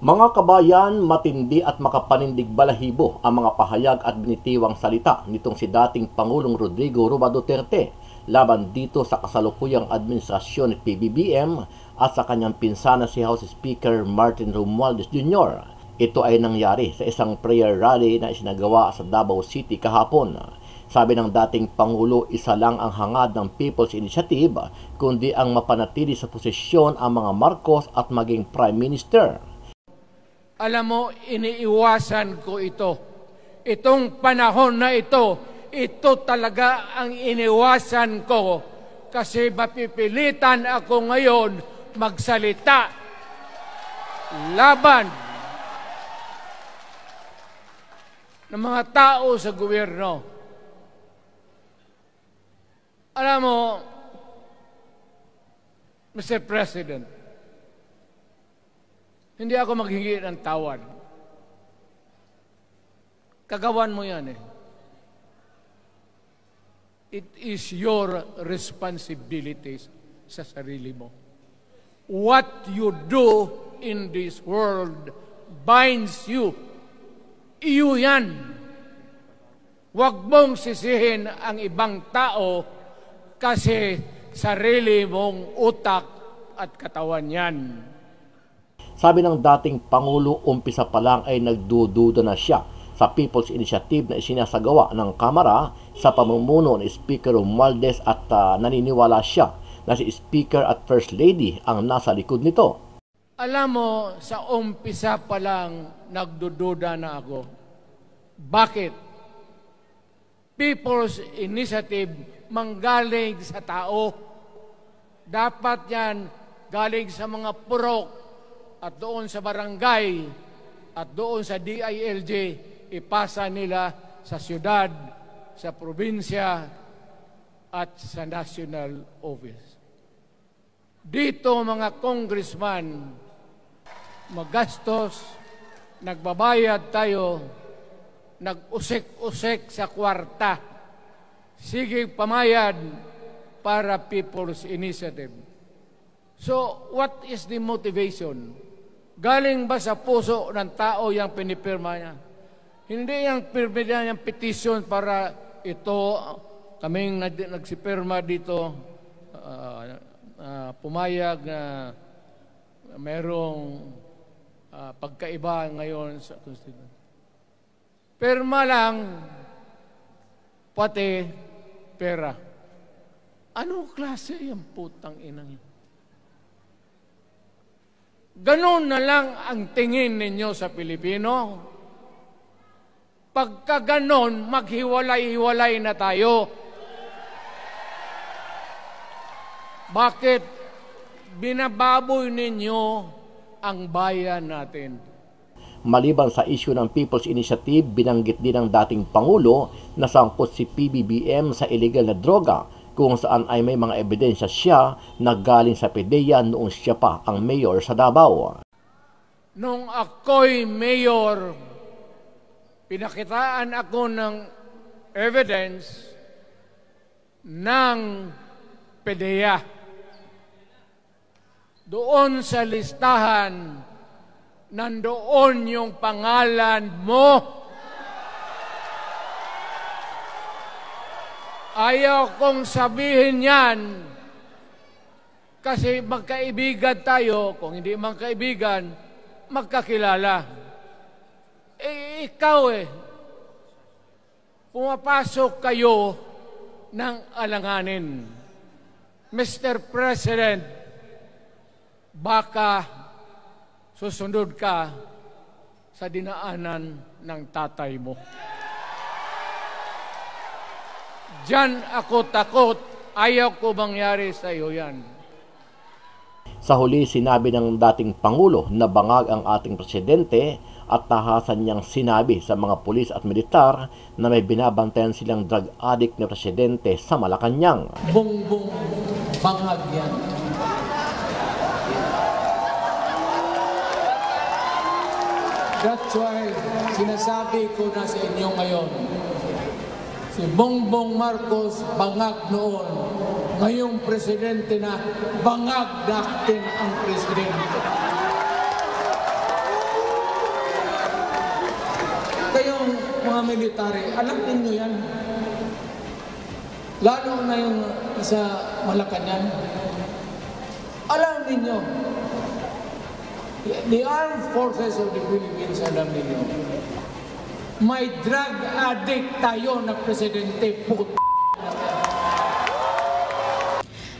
Mga kabayan, matindi at makapanindig balahibo ang mga pahayag at binitiwang salita nitong si dating Pangulong Rodrigo Roa Duterte laban dito sa kasalukuyang administrasyon ni PBBM at sa kanyang pinsana si House Speaker Martin Romualdez Jr. Ito ay nangyari sa isang prayer rally na isinagawa sa Davao City kahapon. Sabi ng dating Pangulo, isa lang ang hangad ng People's Initiative kundi ang mapanatili sa posisyon ang mga Marcos at maging Prime Minister. Alam mo, iniiwasan ko ito. Itong panahon na ito talaga ang iniwasan ko kasi mapipilitan ako ngayon magsalita laban ng mga tao sa gobyerno. Alam mo, Mr. President, hindi ako maghingi ng tawad. Kagawan mo yan eh. It is your responsibilities sa sarili mo. What you do in this world binds you. Iyo yan. Huwag mong sisihin ang ibang tao kasi sarili mong utak at katawan yan. Sabi ng dating Pangulo, umpisa pa lang ay nagdududa na siya sa People's Initiative na isinasagawa ng Kamara sa pamumuno ni Speaker Romualdez at naniniwala siya na si Speaker at First Lady ang nasa likod nito. Alam mo, sa umpisa pa lang nagdududa na ako. Bakit? People's Initiative manggaling sa tao. Dapat yan galing sa mga purok at doon sa barangay at doon sa DILG, ipasa nila sa syudad, sa probinsya at sa national office. Dito mga congressman, magastos, nagbabayad tayo, nag-usik-usik sa kwarta. Sige pamayad para People's Initiative. So, what is the motivation? Galing ba sa puso ng tao yung pinipirma niya? Hindi yung pirma niya yung petition para ito, kaming nagsipirma dito, pumayag na merong pagkaiba ngayon sa Constitution. Pirma lang, pati pera. Anong klase yung putang inang yun? Ganon na lang ang tingin ninyo sa Pilipino. Pagka ganon, maghiwalay-hiwalay na tayo. Bakit binababoy ninyo ang bayan natin? Maliban sa isyu ng People's Initiative, binanggit din ng dating Pangulo na sangkot si PBBM sa illegal na droga kung saan ay may mga ebidensya siya na galing sa PDEA noong siya pa ang mayor sa Davao. Nung ako'y mayor, pinakitaan ako ng evidence ng PDEA. Doon sa listahan, nandoon yung pangalan mo. Ayaw kong sabihin yan kasi magkaibigan tayo. Kung hindi magkaibigan, magkakilala. Ikaw pumapasok kayo ng alanganin. Mr. President, baka susunod ka sa dinaanan ng tatay mo. Diyan ako takot. Ayaw ko mangyari sa iyo yan. Sa huli, sinabi ng dating Pangulo na bangag ang ating presidente at tahasan niyang sinabi sa mga pulis at militar na may binabantayan silang drug addict na presidente sa Malacanang. Bongbong bangag yan. That's why sinasabi ko na sa inyo ngayon, si Bongbong Marcos bangag noon, ngayong presidente na bangag natin ang presidente. Kayong mga military, alam ninyo yan. Lalo na yung sa Malacanang. Alam ninyo. The Armed Forces of the Philippines, alam ninyo. May drug addict tayo na presidente.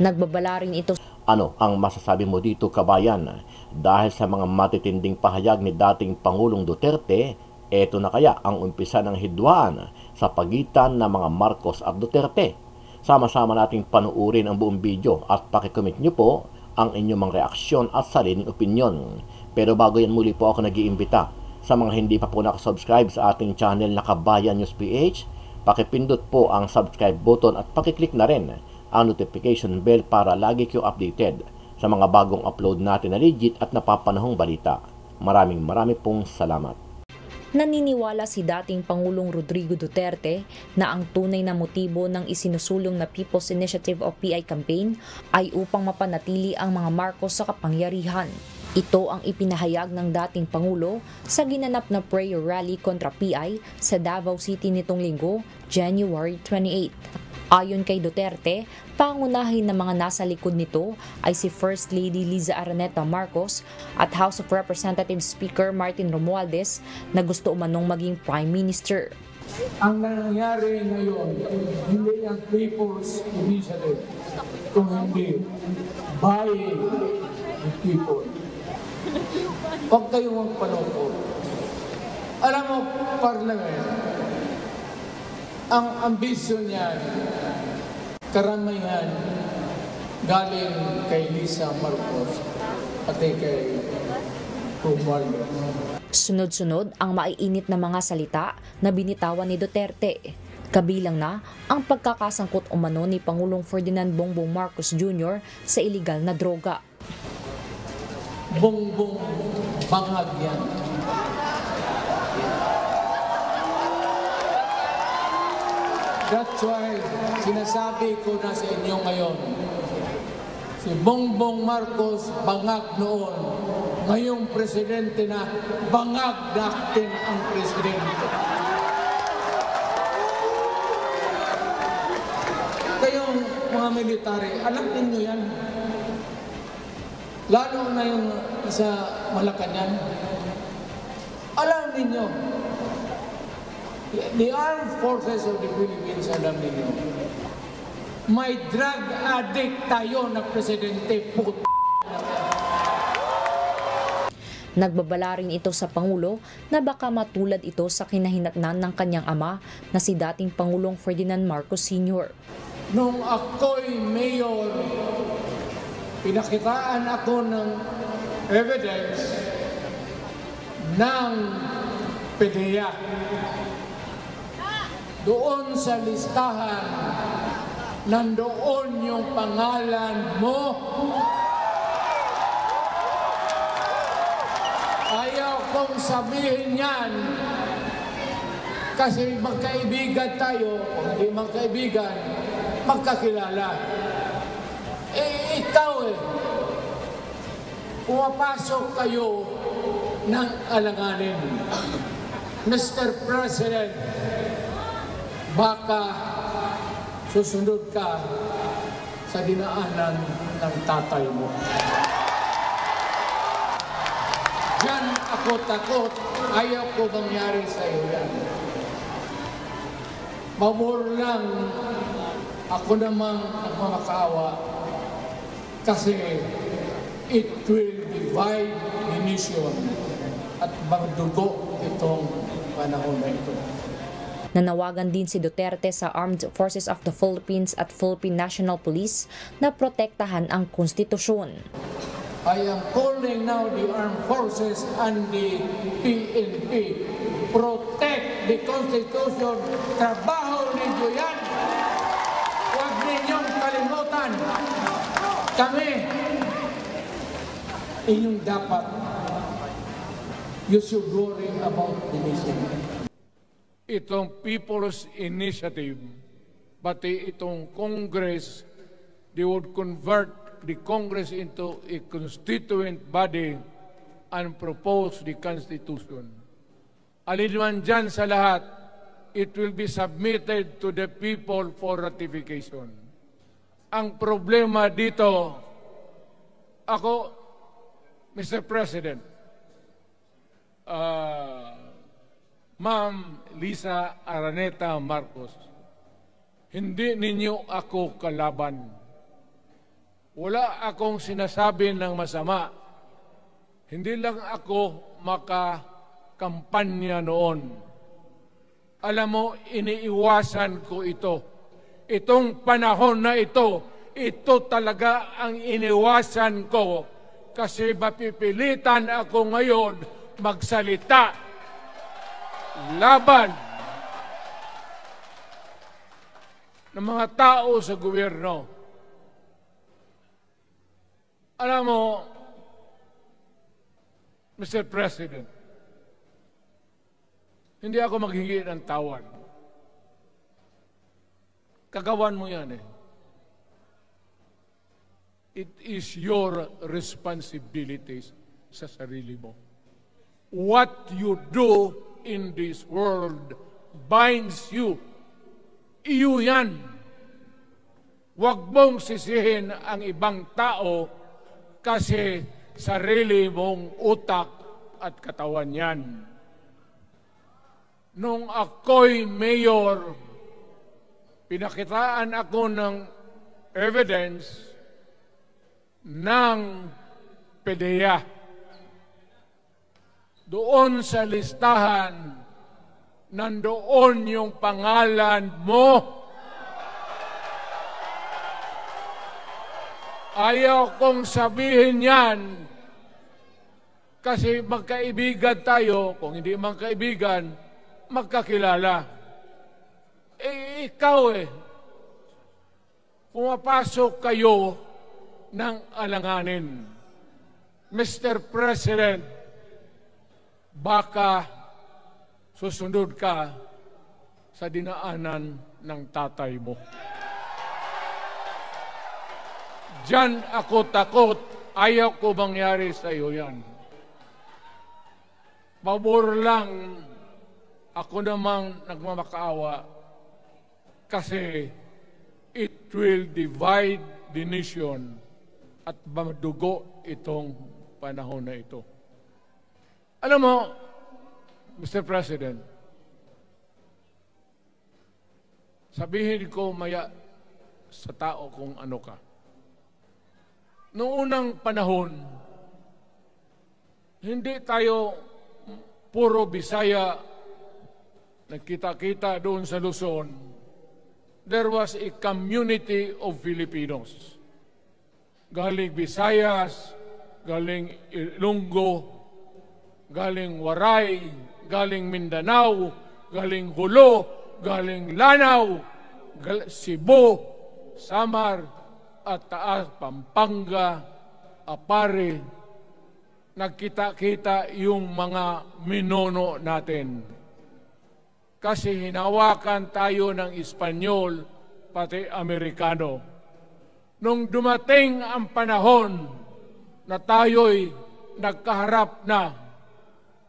Nagbabala rin ito. Ano ang masasabi mo dito, kabayan? Dahil sa mga matitinding pahayag ni dating Pangulong Duterte, eto na kaya ang umpisa ng hidwaan sa pagitan ng mga Marcos at Duterte? Sama-sama nating panuurin ang buong video at pakikomment nyo po ang inyong mga reaksyon at sariling opinyon. Pero bago yan, muli po ako nag-iimbita sa mga hindi pa po nakasubscribe sa ating channel na Kabayan News PH, pakipindot po ang subscribe button at pakiclick na rin ang notification bell para lagi kayo updated sa mga bagong upload natin na legit at napapanahong balita. Maraming pong salamat. Naniniwala si dating Pangulong Rodrigo Duterte na ang tunay na motibo ng isinusulong na People's Initiative o PI campaign ay upang mapanatili ang mga Marcos sa kapangyarihan. Ito ang ipinahayag ng dating Pangulo sa ginanap na prayer rally kontra PI sa Davao City nitong linggo, January 28. Ayon kay Duterte, pangunahin ng mga nasa likod nito ay si First Lady Liza Araneta Marcos at House of Representatives Speaker Martin Romualdez na gusto umanong maging Prime Minister. Ang nangyari ngayon, hindi ang People's Initiative, kung hindi buying the people. Huwag kayong magpaloko. Alam mo, Parliament, ang ambisyon niyan, karamihan, galing kay Lisa Marcos at kay Romualdez. Sunod-sunod ang maiinit na mga salita na binitawan ni Duterte. Kabilang na ang pagkakasangkot umano ni Pangulong Ferdinand Bongbong Marcos Jr. sa iligal na droga. Bongbong bangag yan. That's why sinasabi ko na sa inyo ngayon, si Bongbong Marcos bangag noon, ngayong presidente na bangag natin ang presidente. Kayong mga military, alam ninyo yan. Lalo na yung sa Malacanang. Alam ninyo. The Armed Forces of the Philippines, alam ninyo. May drug addict tayo na presidente. Nagbabala rin ito sa Pangulo na baka matulad ito sa kinahinatnan ng kanyang ama na si dating Pangulong Ferdinand Marcos Sr. Nung ako'y mayor, pinakitaan ako ng evidence ng PDEA. Doon sa listahan, nandoon yung pangalan mo. Ayaw kong sabihin yan kasi magkaibigan tayo, o hindi magkaibigan, magkakilala. Ikaw pumapasok kayo ng alanganin. Mr. President, baka susunod ka sa dinaanan ng tatay mo. Diyan ako takot. Ayaw ko mangyari sa iyo yan. Mabor lang ako namang nagmamakaawa kasi it will divide the nation at magdugo itong panahon na ito. Nanawagan din si Duterte sa Armed Forces of the Philippines at Philippine National Police na protektahan ang konstitusyon. I am calling now the Armed Forces and the PNP. Protect the Constitution. Trabaho ninyo yan. Huwag ninyong kalimutan. Kami, inyong dapat, you should worry about the nation. Itong People's Initiative, pati itong Congress, they would convert the Congress into a constituent body and propose the Constitution. alinman dyan sa lahat, it will be submitted to the people for ratification. Ang problema dito, ako, Mr. President, Ma'am Lisa Araneta Marcos, hindi ninyo ako kalaban. Wala akong sinasabi ng masama. Hindi lang ako makakampanya noon. Alam mo, iniiwasan ko ito. Itong panahon na ito talaga ang iniwasan ko kasi mapipilitan ako ngayon magsalita laban ng mga tao sa gobyerno. Alam mo, Mr. President, hindi ako maghingi ng tawad. Kagawan mo yan eh. It is your responsibilities sa sarili mo. What you do in this world binds you. Iyo yan. Huwag mong sisihin ang ibang tao kasi sarili mong utak at katawan yan. Nung ako'y mayor, pinakitaan ako ng evidence ng PDEA. Doon sa listahan, nandoon yung pangalan mo. Ayaw kong sabihin yan kasi magkaibigan tayo. Kung hindi magkaibigan, magkakilala. Ikaw pumapasok kayo ng alanganin. Mr. President, baka susunod ka sa dinaanan ng tatay mo. Diyan ako takot. Ayaw ko mangyari sa iyo yan. Pabor lang, ako namang nagmamakaawa kasi it will divide the nation at madugo itong panahon na ito. Alam mo, Mr. President, sabihin ko maya sa tao kung ano ka. Noong unang panahon, hindi tayo puro Bisaya nagkita-kita doon sa Luzon. There was a community of Filipinos. Galing Visayas, galing Ilonggo, galing Waray, galing Mindanao, galing Hulo, galing Lanao, Cebu, Samar, at Taas, Pampanga, Apare. Nagkita-kita yung mga minono natin. Kasi hinawakan tayo ng Espanyol, pati Amerikano. Nung dumating ang panahon na tayo'y nagkaharap na,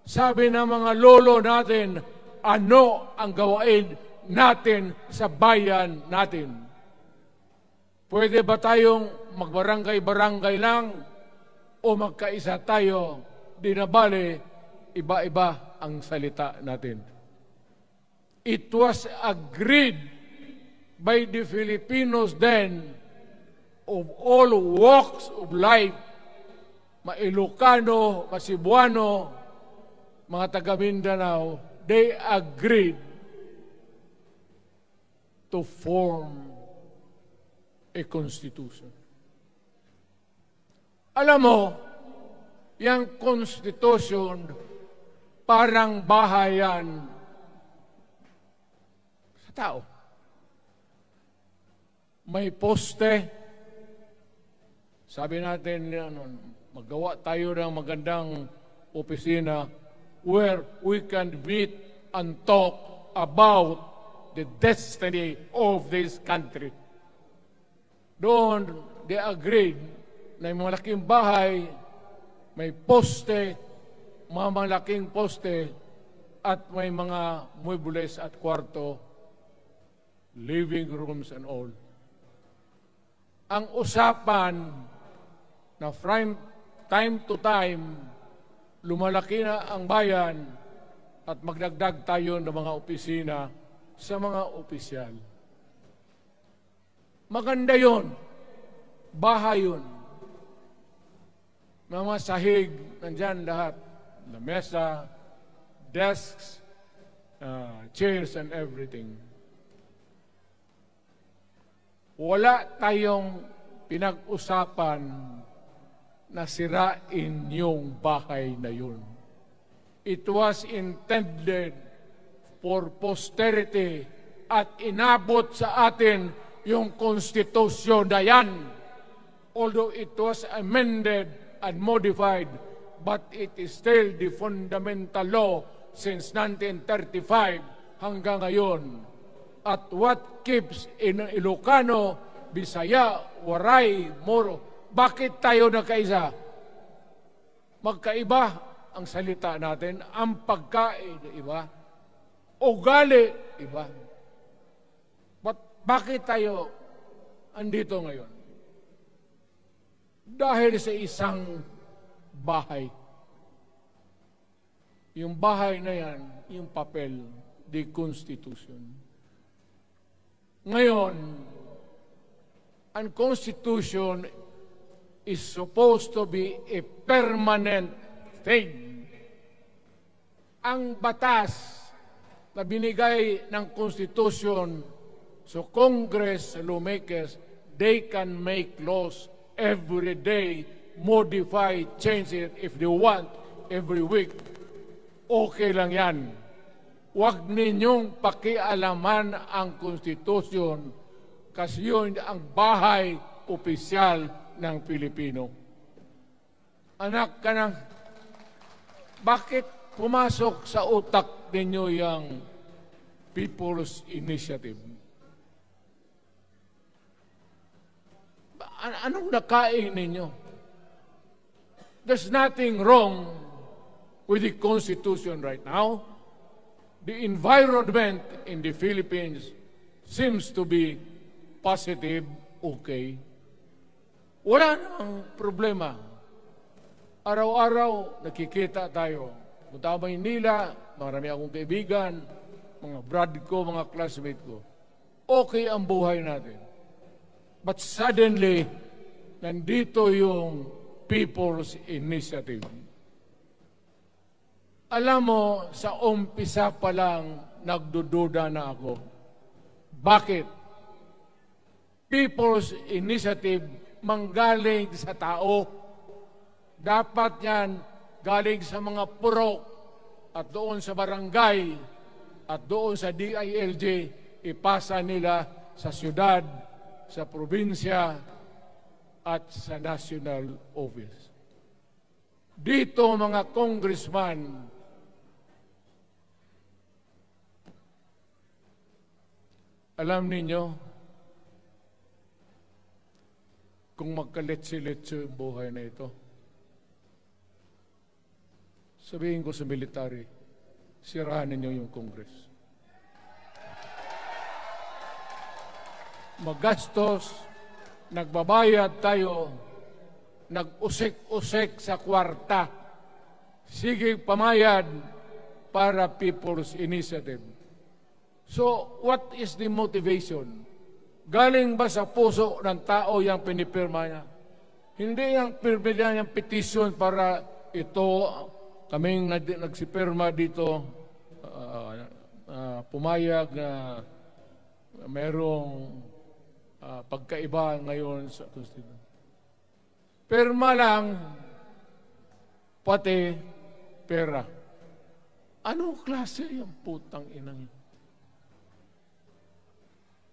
sabi ng mga lolo natin, ano ang gawain natin sa bayan natin? Pwede ba tayong magbarangay-barangay lang o magkaisa tayo? Di na bale, iba-iba ang salita natin. It was agreed by the Filipinos then of all walks of life, Mailocano, Cebuano, mga taga Mindanao, they agreed to form a constitution. Alam mo, yung constitution parang bahayan sa tao. May poste. Sabi natin, magawa tayo ng magandang opisina where we can meet and talk about the destiny of this country. Doon, they agreed na yung malaking bahay, may poste, mga malaking poste, at may mga muebles at kwarto, living rooms and all. Ang usapan na from time to time, lumalaki na ang bayan at magdagdag tayo ng mga opisina sa mga opisyal. Maganda yun. Bahay yun. Mga sahig, nandyan lahat. Lamesa, desks, chairs and everything. Wala tayong pinag-usapan na sirain yung bahay na yun. It was intended for posterity at inabot sa atin yung konstitusyon na yan. Although it was amended and modified, but it is still the fundamental law since 1935 hanggang ngayon. At what keeps in Ilocano, Bisaya, Waray, Moro, bakit tayo nagkaisa? Magkaiba ang salita natin, ang pagkain, iba, ugali, iba. Bakit tayo andito ngayon? Dahil sa isang bahay. Yung bahay na yan, yung papel, the Constitution. Ngayon, ang Constitution is supposed to be a permanent thing. Ang batas na binigay ng Constitution, so Congress, lawmakers, they can make laws every day, modify, change it if they want, every week. Okay lang yan. Huwag ninyong pakialaman ang Constitution kasi yun ang bahay opisyal ng Pilipino. Anak ka ng, bakit pumasok sa utak ninyo yung People's Initiative? Anong nakain ninyo? There's nothing wrong with the Constitution right now. The environment in the Philippines seems to be positive, okay. Wala namang problema. Araw-araw nakikita tayo. Punta ako Maynila, marami akong kaibigan, mga brad ko, mga classmate ko. Okay ang buhay natin. But suddenly, nandito yung People's Initiative. Alam mo, sa umpisa pa lang, nagdududa na ako. Bakit? People's Initiative manggaling sa tao. Dapat yan galing sa mga purok at doon sa barangay at doon sa DILG, ipasa nila sa syudad, sa probinsya at sa national office. Dito mga congressman, alam ninyo, kung magkaletse-letse yung buhay na ito, sabihin ko sa military, sirahan ninyo yung Congress. Magastos, nagbabayad tayo, nag-usik-usik sa kwarta, sige pamayad para People's Initiative. So, what is the motivation? Galing ba sa puso ng tao yung pinipirma niya? Hindi yung pirma niya yung petition para ito, kaming nagsipirma dito, pumayag na merong pagkaiba ngayon sa Constitution. Pirma lang, pati pera. Anong klase yung putang inang?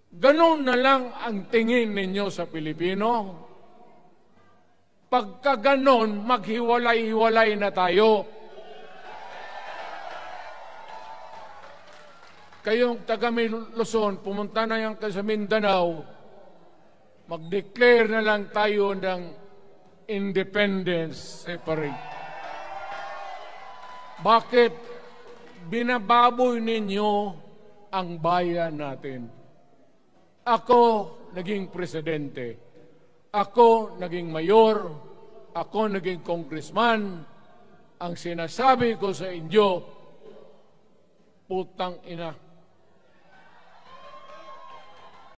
Ganon na lang ang tingin ninyo sa Pilipino. Pagka ganon, maghiwalay-hiwalay na tayo. Kayong taga Luzon, pumunta na yan sa Mindanao, mag-declare na lang tayo ng independence separate. Bakit? binababoy ninyo ang bayan natin. Ako naging presidente. Ako naging mayor. Ako naging congressman. Ang sinasabi ko sa inyo, putang ina,